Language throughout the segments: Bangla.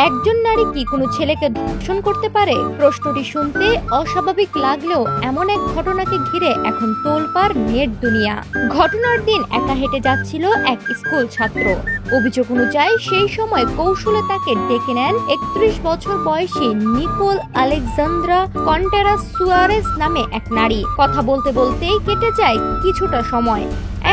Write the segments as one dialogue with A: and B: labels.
A: একজন নারী কি কোনো ছেলেকে ধর্ষণ করতে পারে? প্রশ্নটি শুনতে অস্বাভাবিক লাগলেও এমন এক ঘটনাকে ঘিরে এখন তোলপাড় নেট দুনিয়া। ঘটনার দিন একা হেঁটে যাচ্ছিল এক স্কুল ছাত্র। অভিযোগ অনুযায়ী সেই সময় কৌশলে তাকে ডেকে নেন ৩১ বছর বয়সী নিকোল আলেকজান্দ্রা কন্টেরাস সুয়ারেস নামে এক নারী। কথা বলতে বলতেই কেটে যায় কিছুটা সময়।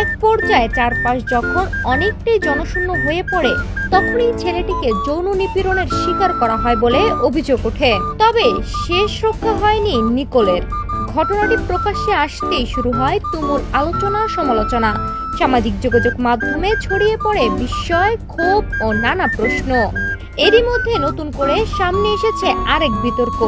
A: এক পর্যায়ে চারপাশ যখন অনেকটাই জনশূন্য হয়ে পড়ে, তখনই ছেলেটিকে যৌন নিপীড়নের শিকার করা হয় বলে অভিযোগ ওঠে। তবে শেষ রক্ষা হয়নি নিকোলের। ঘটনাটি প্রকাশ্যে আসতেই শুরু হয় তুমুল আলোচনা সমালোচনা। সামাজিক যোগাযোগ মাধ্যমে ছড়িয়ে পড়ে বিস্ময়, ক্ষোভ ও নানা প্রশ্ন। এরই মধ্যে নতুন করে সামনে এসেছে আরেক বিতর্ক।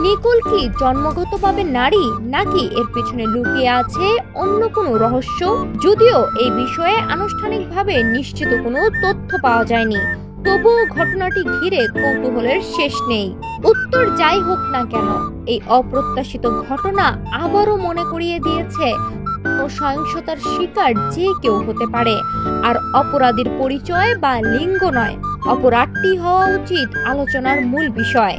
A: নিকোল কি জন্মগতভাবে নারী, নাকি এর পেছনে লুকিয়ে আছে অন্য কোনো রহস্য? যদিও এই বিষয়ে আনুষ্ঠানিকভাবে নিশ্চিত কোনো তথ্য পাওয়া যায়নি, তবুও ঘটনাটি ঘিরে কৌতূহলের শেষ নেই। উত্তর যাই হোক না কেন, এই অপ্রত্যাশিত ঘটনা আবারও মনে করিয়ে দিয়েছে সহিংসতার শিকার যে কেউ হতে পারে, আর অপরাধীর পরিচয় বা লিঙ্গ নয়, অপরাধটি হওয়া উচিত আলোচনার মূল বিষয়।